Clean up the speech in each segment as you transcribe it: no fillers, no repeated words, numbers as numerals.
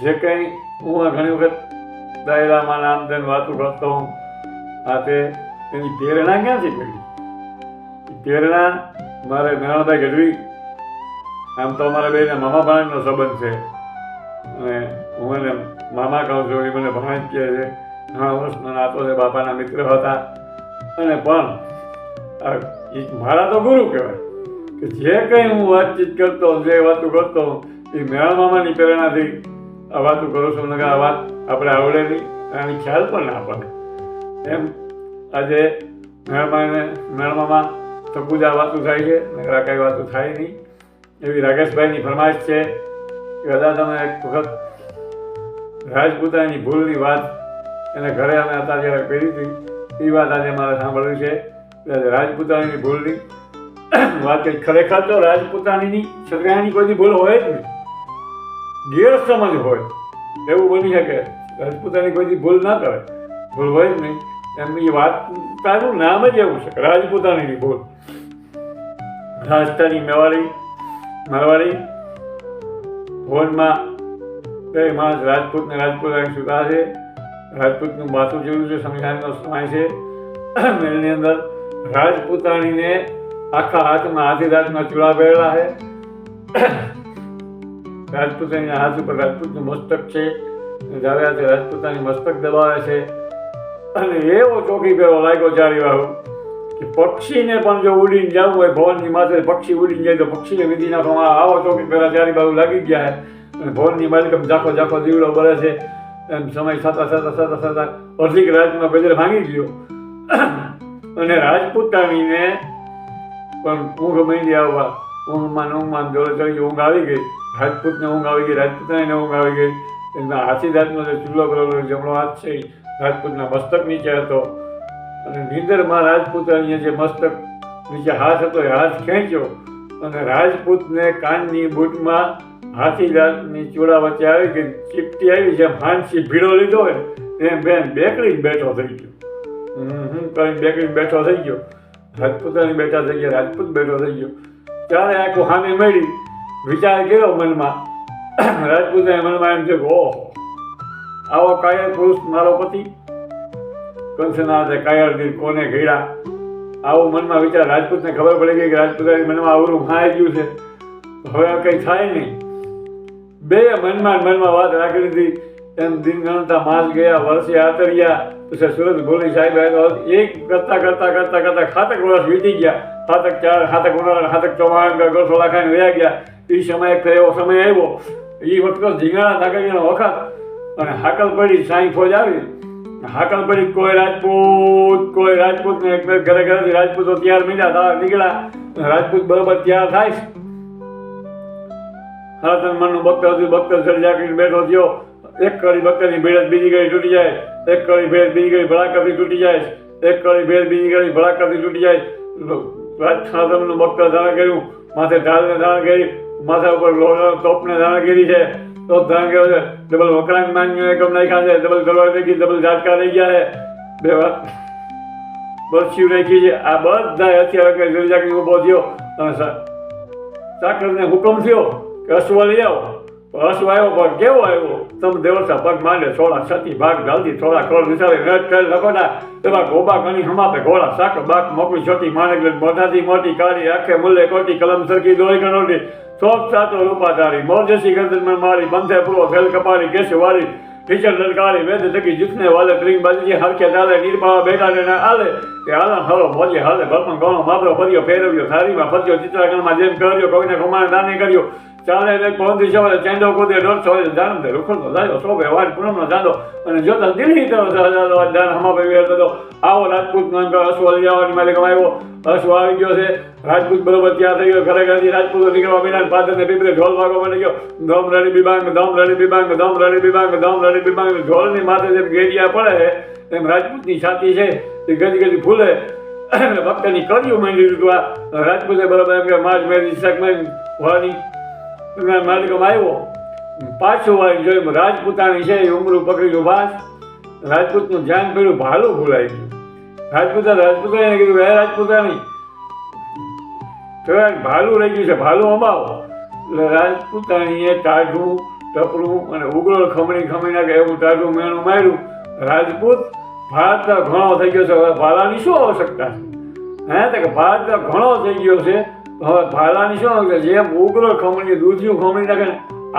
જે કંઈ હું ઘણી વખત દાયરામાં નામ તેમ વાતું કરતો હું આ તે એની પ્રેરણા ક્યાંથી મળી? પ્રેરણા મારે મેણાભાઈ ગઢવી, આમ તો અમારા બેને મામા ભાણેજનો સંબંધ છે અને હું એને મામા કહું છું, એ મને ભાણેજ કહે છે. ઘણા વર્ષનો નાતો છે, બાપાના મિત્ર હતા. અને પણ મારા તો ગુરુ કહેવાય કે જે કંઈ હું વાતચીત કરતો, જે વાતું કરતો એ મેળા મામાની પ્રેરણાથી આ વાતું કરું છું. નકર આ વાત આપણે આવડે નહીં, આની ખ્યાલ પણ ના પડે. એમ આજે મેળામાં સપૂજા વાતું થાય છે, નકર આ કાંઈ વાતું થાય નહીં. એવી રાકેશભાઈની ફરમાઈશ છે કે દાદા તમે એક વખત રાજપૂતાની ભૂલની વાત એને ઘરે અમે હતા જ્યારે કરી હતી, એ વાત આજે મારે સાંભળવી છે. રાજપૂતાણીની ભૂલની વાત કંઈ ખરેખર તો રાજપૂતાણીની ક્ષત્રિયાની કોઈ ભૂલ હોય જ નહીં, ગેરસમજ હોય એવું બની શકે. રાજપૂતાની કોઈ ભૂલ ના કરે, ભૂલ હોય જ નહીં. એમની વાત તારું નામ જ એવું છે, રાજપૂતાણીની ભૂલ. રાજસ્થાની મારવાડી ભોજમાં બે માણસ રાજપૂત ને રાજપૂતાણી સુતા છે. રાજપૂતનું માથું જેવું છે, સંવિધાનનો સમાય છે. મેળની અંદર રાજપૂતાણીને આખા હાથમાં હાથી દાંતના ચૂડા પહેરેલા છે. રાજપૂતાણીના હાથ ઉપર રાજપૂતનું મસ્તક છે, જાવે હાથે રાજપૂતાની મસ્તક દબાવે છે. અને એવો ચોકી પહેરો લાગ્યો ચારી વાળો કે પક્ષીને પણ જો ઉડીને જવું હોય, ભવનની માથે પક્ષી ઉડીને જાય તો પક્ષીને વિધિ નાખવામાં આવો ચોકી પહેલા ચારી બાજુ લાગી ગયા છે. અને ભવનની માલિકમ ઝાખો દીવડો બળે છે. એમ સમય થતા અડધી રાતમાં બજર ભાંગી ગયો અને રાજપૂતાણીને પણ ઊંઘ માંડી આવવા, ઊંઘમાં જોડે ચડી ઊંઘ આવી ગઈ. રાજપૂતને ઊંઘ આવી ગઈ, રાજપૂતાણીને ઊંઘ આવી ગઈ. એમના હાથી દાંતનો જે ચૂલો કરેલો જમણો હાથ છે રાજપૂતના મસ્તક નીચે હતો અને નીંદરમાં રાજપૂતાણીએ જે મસ્તક નીચે હાથ હતો એ હાથ ખેંચ્યો અને રાજપૂતને કાનની બૂટમાં હાથી દાંતની ચૂડા વચ્ચે આવી ગઈ, ચીપટી આવી. જેમ હાંસી ભીડો લીધો હોય એમ બેન બેકડીને બેઠો થઈ ગયો. કરીને બેકડીને બેઠો થઈ ગયો. રાજપૂતાણી બેઠા થઈ ગયા, રાજપૂત બેઠો થઈ ગયો. ત્યારે આખું હામે મળી વિચાર કર્યો મનમાં. રાજપૂતાણી મનમાં એમ છે કે ઓહો, આવો કાયર પુરુષ મારો પતિ, કંસના કાયરદીર કોને ઘેડા, આવો મનમાં વિચાર. રાજપૂતને ખબર પડી ગઈ કે રાજપૂતાણી મનમાં આવરું ખાઈ ગયું છે, હવે કંઈ થાય નહીં. બે મનમાં વાત રાખી લીધી. એમ દિન ગણતા માસ ગયા, વર્ષે આતર્યા. પછી સુરત ભોલી સાહેબ એક કરતા ખાતક વર્ષ વીતી ગયા. ખાતક 4, ખાતક ઉનાળા, ખાતક ચોમાસા, ગળસો લાખાઈને વયા ગયા. એ સમય એવો સમય આવ્યો, એ વખત ઝીંગાણા નાગરિયાનો વખત અને હાકલ પડી, સાંઈ ફોજ આવી. હાકલ પડી કોઈ રાજપૂત ને ઘરે ઘરેથી રાજપૂતો તૈયાર મીડ્યા નીકળ્યા. રાજપૂત બરોબર તૈયાર થાય. સનાતન મનનું બખ્તર હતું, બખ્તર સર્જા કરીને બેઠો થયો. એક કળી બખ્તરની ભેળ બીજી કળી તૂટી જાય, એક કળી ભેળ બીજી કળી ભડાકાથી તૂટી જાય, એક કળી ભેળ બીજી કળી ભડાકાથી તૂટી જાય. સનાતનનું બખ્તર ધારણ કર્યું, માથે ઢાલને ધારણ કરી, માથા ઉપર લોહાના તોપને ધારણ કરી છે, તોપ ધારણ કર્યો છે. ડબલ વકરાંગ માન્યું એકમ નાખ્યા છે, ડબલ તલવાર નાખી, ડબલ ઝાટકા રહી ગયા છે, બે વાત બરછીઓ નાખી છે. આ બધા હથિયાર સર્જા કરીને ઊભો થયો અને ચાકરને હુકમ થયો કે અશ્વ લઈ આવો. અશ્વ આવ્યો પણ કેવો આવ્યો? તમે દેવતા પગ માંડે, થોડા છતી ભાગ ગાલદી, થોડા ખોળ વિચારે નટ ખેલ લખોટા, તેમાં ગોબા ઘણી હમાપે ઘોડા સાક બાક મોકલી છોટી માણેક મોઢાથી મોટી કાળી, આંખે મુલ્લે કોટી, કલમ સરકી દોઈ કનોટી, ચોક સાતો રૂપાધારી, મોરજસી ગરદનમાં મારી, બંધે પૂરો ફેલ કપારી, કેસ વાળી, ટીચર લલકારી, વેદ જગી જુથને વાલે, ત્રિંગ બાજી હરખે ચાલે, નીરપાવા બેઠા ને આલે કે આલમ હરો મોજે હાલે, બળપણ ગણો માબરો ફર્યો ફેરવ્યો, થારીમાં ફર્યો, ચિત્રાગણમાં જેમ કર્યો, કોઈને ખમાણે દાને કર્યો. ચાલે પહોંચી સવારે ચેંડો કૂદે, ડોળ છોડે જાણ દે, રૂખડનો જાયો શોભે, વાડ પૂનમનો ચાંદો અને જોતા દિલ્હી તરફ દાન હમાભાઈ વેર હતો. આવો રાજપૂતનો એમ અશ્વ લઈ આવવાની માલિક આવ્યો. અશ્વ આવી ગયો છે. રાજપૂત બરોબર ત્યાં થઈ ગયો. ઘરે ઘરેથી રાજપૂતો નીકળવા મીના પાદરને પીપળે ઢોલ વાગવા મળી ગયો. ધમ રડી બિબાંગ, ધમ રડી બિબાંગ, ધમ રડી બિબાંગ, ધમ રડી બિબાંગ. ઢોલની માથે જેમ ગેડિયા પડે એમ રાજપૂતની છાતી છે એ ગજી ફૂલે. ભક્તની કર્યું માંડી દીધું. આ રાજપૂતે બરોબર એમ કે માજ મેરી શાક વાળી માલિકમ આવ્યો. પાછું વાળી જોયું રાજપૂતાણી છે એ ઉમરું પકડી વાસ. રાજપૂતનું ધ્યાન પડ્યું, ભાલું ભૂલાઈ ગયું. રાજપૂતાણીને કીધું હે રાજપૂતાણી, ભાલું રહી ગયું છે, ભાલું અંબાવો. એટલે રાજપૂતાણીએ ટાઢું ટપરું અને ઉગડો ખમણી ખમી નાખે એવું ટાઢું મેણું માર્યું. રાજપૂત ભારત ઘણો થઈ ગયો છે, હવે ભાલાની શું આવશ્યકતા છે? તો કે ભારત ઘણો થઈ ગયો છે, હવે ભાલાની શું આવશ્યકતા? જેમ ઉગડો ખમણી દૂધિયું ખમણી નાખે ને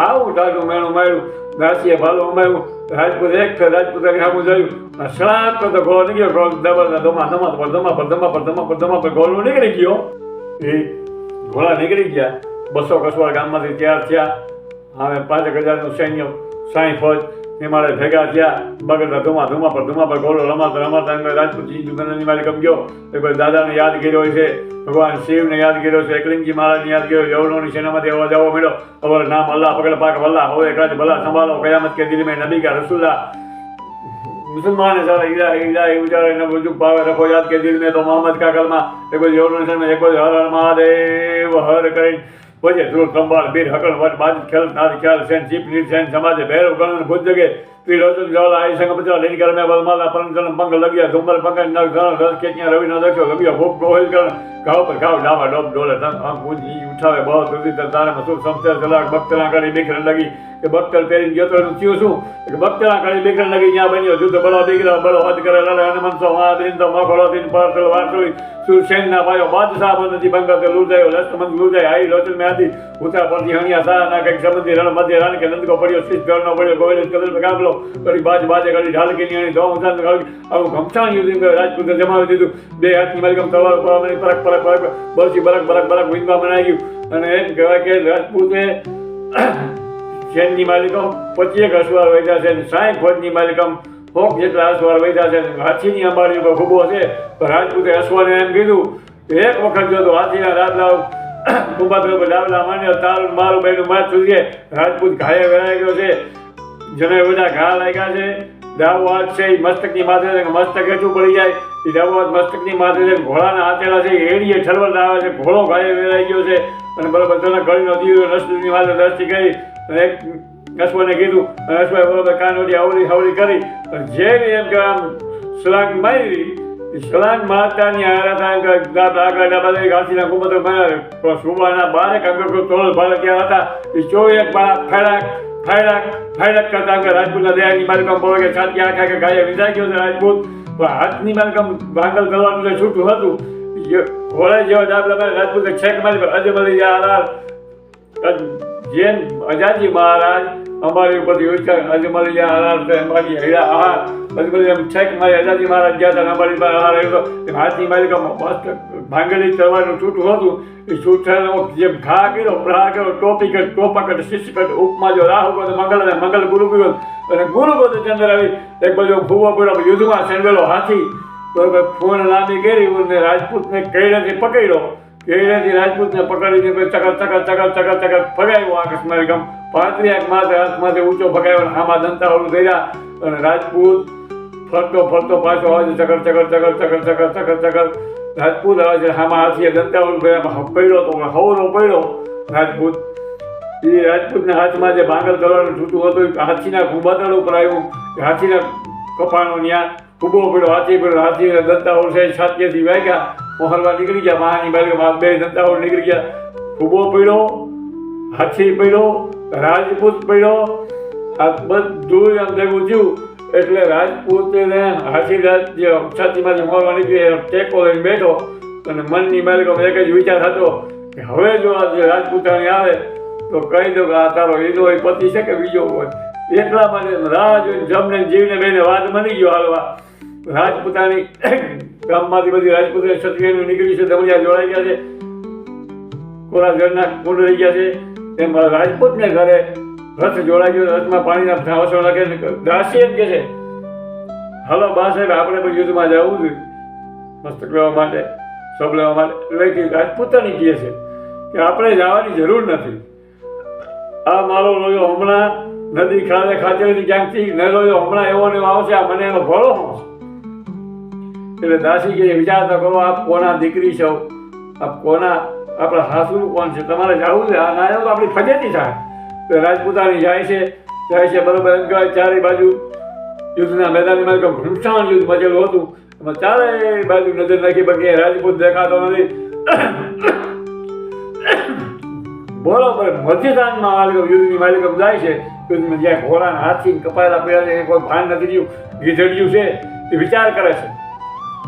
આવું ટાઢું મેણું માર્યું. દાસીએ ભાલો અમાર્યું. રાજપૂત એક ફેર રાજપૂતાની સામું જોયું, સળાક તો ઘોડો નીકળ્યો. ઘોડો દબા ધમા પર ધમા પર ધમા પર ધમા પર ધમા પર ઘોડો નીકળી ગયો. એ ઘોડા નીકળી ગયા. 200 કસવાળ ગામમાંથી તૈયાર થયા. હવે 5000નું સૈન્ય 60 ફોજ નિમાળે ભેગા થયા. બગડતા ધુમા પર ઘોડો રમાતા રમાતા રાજપૂત દુકાનની માલિકમ ગયો. એ કોઈ દાદાને યાદ કર્યો છે, ભગવાન શિવને યાદ કર્યો છે, એકલિંગજી મહારાજને યાદ કર્યો. યવનોની સેનામાંથી અવાજ આવવા મળ્યો, અવર નામ અલ્લાહ પકડ પાક વલ્લાહ હોય કાજ ભલા સંભાળો કયામત કે દિલ મેં નબી કા રસુલ્લા. मुसलमान सारा ईरा ईरा उजारे न बुजुर्ग पावे रखो याद के दिल में तो मोहम्मद का कलमा एक बार यूनिवर्सिटी में एक बार हर हर महादेव हर करें वजह दूर संभाल बीर हकड़ वट बाज खेल नाद ख्याल सेन चीप नीर सेन समाज भैरव गणन भुज जगे त्रिलोचन जल आई संग बचा लेनी कर में बलमाला परंजन पंग लगिया धुमल पंग नग धन रस केतिया रवि न देखो लगिया भोग गोहिल कर गाव पर गाव डावा डोब डोले तन आंख पूजी उठावे बहुत तुझी तरतारे मसूर समस्या चलाक बक्तरा करी बिखरन लगी કે બક્તર પહેરીને ગયો તો એનું થયું શું કે બક્તરા કરી બીકરણ લગી ત્યાં બન્યો જુદ્ધ બળો દીકરા બળો હદ કરે લડે હનુમંતો મહાદીન તો મખડો દીન પાર્સલ વાસળી સુરસેનના ભાઈઓ બાદશાહ બંધી બંગા તે લૂજાયો લસ્તમંદ લૂજાય આઈ લોચન મેં આદી ઉતા પરથી હણિયા સાના કંઈક સંબંધી રણ મધ્ય રાણ કે નંદકો પડ્યો શીશ ગળનો પડ્યો ગોવિલ કદલ પર ગામલો કરી બાજે કરી ઢાલકી નિયાણી દો ઉતાન કરી આવું ઘમસાણ યુદ્ધ રાજપૂતે જમાવી દીધું બે હાથની માલિકમ તલવાર પરામણી પરક બરસી બરક વિંગવા બનાવી ગયું અને એમ કહેવાય કે રાજપૂતે સૈનની માલિકમ 25 અસવાર વૈધા છે, 60 ફોજની માલિકમ 100 જેટલા અસવાર વૈધા છે. હાથીની અંબાડી ઉપર ખૂબો છે. પણ રાજપૂતે અસવાને એમ કીધું એક વખત જો તો હાથીના રાતલાવ કુંભાત્ર ડાવલા માન્યો તારું મારું બેનું માર સુધી રાજપૂત ઘાયે વેરાઈ ગયો છે. જને બધા ઘા લાગ્યા છે. ડાવો હાથ છે એ મસ્તકની માથે છે, મસ્તક હેઠું પડી જાય એ ડાવો હાથ મસ્તકની માથે છે. ઘોડાના હાથેલા છે એડીએ ઠરવતા આવે છે. ઘોડો ઘાયે વેરાઈ ગયો છે અને બરોબર તને ગળીનો દીવો રસની માથે દ્રષ્ટિ કરી એક અશ્વને કીધું અને અશ્વાએ બરોબર કાનોડી હવળી કરી જેવી એમ કે આમ સલાંગ મારી સલાંગ મારતાની આગળ ઘાસીના કુમતો બનાવે સુબાના બારેક અંગકો તોળ ભાલે ત્યાં હતા એ 24 બાળા ફાયડાક કરતા અંગે રાજપૂતના દેહાની માલિકમ બોલે કે છાતી આખા કે ગાયે વિંધાઈ ગયો છે રાજપૂત. પણ હાથની માલિકમ ભાંગલ કરવાનું જે છૂટું હતું ઘોડે જેવો ડાબલા રાજપૂતે છેક મારી પર અજમલી આધાર જેમ અજાજી મહારાજ અમારી ઉપરથી ઉચ્ચાર અજમલી આહાર અમારી હીરા આહાર અજમલી એમ છેક મારી અજાજી મહારાજ ગયા હતા અમારી પાસે આહાર આવ્યો હાથની માલિકામાં ભાંગેલી તલવારનું છૂટું હતું એ છૂટાનો જેમ ઘા કર્યો પ્રહાર કર્યો ટોપી કટ ટોપા કટ શિષ્ય કટ ઉપમા જો રાહુ કટ મંગલ અને મંગલ ગુરુ ગયો અને ગુરુ બધું ચંદ્ર આવી એક બાજુ ફૂવો પડ્યો યુદ્ધમાં સેંડવેલો હાથી બરોબર ફોન લાંબી કરી અને રાજપૂતને કઈડેથી પકડ્યો. કેળેથી રાજપૂતને પકડીને ચકર ફગાવ્યો આકાશ માલિકમ 35 માથે હાથમાંથી ઊંચો ફગાવ્યો આમાં દંતાવળું કર્યા અને રાજપૂત ફરતો પાછો આવે છે ચકર રાજપૂત આવે છે આમાં હાથીએ દંતાવળું કર્યા પડ્યો તો હવરો પડ્યો રાજપૂત એ રાજપૂતના હાથમાં જે ભાંગલ કરવાનું છૂટું હતું હાથીના કુંભાતળ ઉપર આવ્યું હાથીના કપાનો ત્યાં કૂબો પડ્યો હાથીને દંતાવળ છે છાતીએથી વાગ્યા મોહરવા નીકળી ગયા. મહાની બાજુ બે દંતાઓ નીકળી ગયા. કૂબો પડ્યો, હાથી પડ્યો, રાજપૂત પડ્યો. આ બધું આમ ભેગું થયું એટલે રાજપૂતે હાથી છાતીમાંથી મોહરવા નીકળી ટેકો લઈને બેઠો અને મનની માલિકો એક જ વિચાર હતો કે હવે જો આ રાજપૂતાણી આવે તો કહી દો કે આ તારો હીરો એ પતિ છે કે બીજો હોય. એટલા માટે રાહ જોઈને જમને જીવને બેને વાત મળી ગયો હાલવા. રાજપૂતાની ગામમાંથી બધી રાજપૂત ક્ષત્રિયનું નીકળી છે, દમડિયા જોડાઈ ગયા છે, કોરાજના કુંડ રહી ગયા છે. એમ રાજપૂતને ઘરે રથ જોડાઈ ગયો. રથમાં પાણીના ઢાંસો નાખે. દાસી એમ કે છે હલો બા સાહેબ આપણે પણ યુદ્ધમાં જવું જોઈએ મસ્તક લેવા માટે સબ લેવા માટે. એટલે રાજપૂતાની કહે છે કે આપણે જવાની જરૂર નથી. આ મારો લોયો હમણાં નદી ખાતેથી ક્યાંકથી ન લોયો હમણાં એવો ને એવો આવશે આ મને એનો ભળો હશે. એટલે દાસી કે વિચારતા કરો આપ કોના દીકરી છો, આપ કોના આપણા હાસુ કોણ છે, તમારે જવું છે આ ના તો આપણી ફજેતી થાય. તો રાજપૂતાની જાય છે બરોબર એમ કહેવાય. ચારે બાજુ યુદ્ધના મેદાનમાં ઘમસાણ યુદ્ધ મચેલું હતું. એમાં ચારે બાજુ નજર નાખી બાકી રાજપૂત દેખાતો નથી. બરોબર મધ્યસ્થાનમાં યુદ્ધની માલિકમ જાય છે જ્યાં ઘોડાના હાથથી કપાયેલા પડ્યા છે, કોઈ ભાન નથી રહ્યું. ગીધડિયું છે એ વિચાર કરે છે.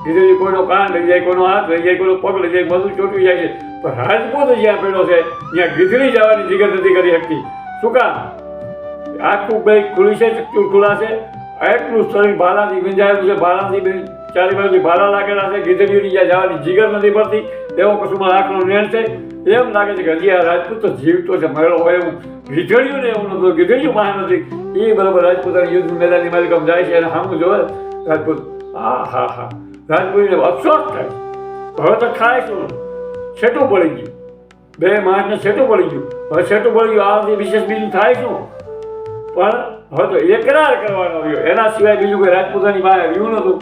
ગીધડિયું કોઈનો કાન લઈ જાય, કોઈનો હાથ લઈ જાય, કોઈનો પગ લઈ જાય, બધું ચોંટી જાય છે. પણ રાજપૂત જ્યાં પડ્યો છે ત્યાં ગીધડી જવાની જીગર નથી કરી શકતી. શું કામ? આખું ભાઈ ખુલી છે, ચક્કુ ખુલ્લા છે, એટલું શરીર ભાલાથી વિંજાયેલું છે, ભાલાથી ચારે બાજુથી ભાલા લાગેલા છે. ગીધડીઓની જ્યાં જવાની જીગર નથી પડતી, એવો કશુંમાં આંખનો નેણ છે. એમ લાગે છે કે હજી આ રાજપૂત તો જીવતો છે, મેળો હોય એવું. ગીધડીયું ને એવું નતું, ગીધડીયું મહાન નથી. એ બરાબર રાજપૂતાની યુદ્ધ મેદાનની માલિકમ જાય છે અને સામું જોવે રાજપૂત. હા રાજપૂતને અફસોસ થાય. હવે તો ખાય શું? છેટું પડી ગયું, બે માણસને છેટું પડી ગયું. હવે છેટું પડી ગયું, આનાથી વિશેષ બીજું થાય શું? પણ હવે તો એકરાર કરવાનો રહ્યો, એના સિવાય બીજું કોઈ રાજપૂતાની બહાર રહ્યું નતું.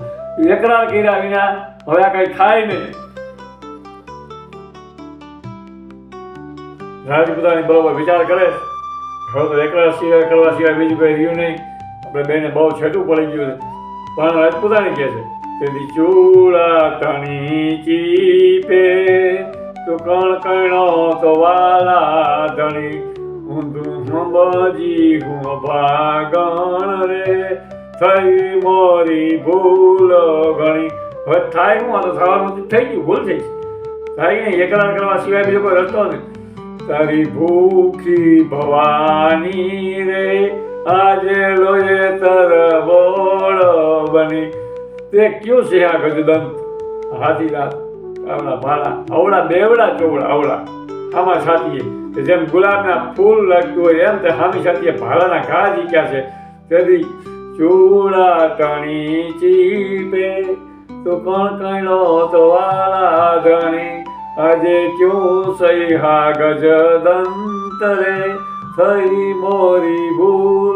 એકરાર કર્યા વિના હવે આ કઈ થાય નહીં. રાજપૂતાની બરોબર વિચાર કરે, હવે તો એકરાર સિવાય કરવા સિવાય બીજું કઈ રહ્યું નહીં. આપણે બેને બહુ છેટું પડી ગયું છે. પણ રાજપૂતાની કહે છે તેથી ચૂડા તણી ચીપે તો કણ કણો તો વાલા ધણી ઊંધું બજી હું ભાગણ રે થઈ મોરી ભૂલ ઘણી. હવે થાય હું આ તો થવાનું થઈ ગયું, ભૂલ થઈ છે. થાય નહીં, એકરાર કરવા સિવાય બીજો કોઈ રસ્તો નહીં. તારી ભૂખી ભવાની રે આજે લોહે તરબોળ બની. તે ક્યું છે આ ગજદંત હાથી રાત આવડા ભાલા અવળા બેવડા ચોવડા અવળા આમાં છાતીએ કે જેમ ગુલાબના ફૂલ લાગતું હોય એમ તે હામી છાતીએ ભાલાના ઘા જીક્યા છે. તેથી ચૂડા તણી ચીપે તો કણ કણો તો વાલા ધણી આજે ક્યું સહી હા ગજદંત રે થઈ મોરી ભૂલ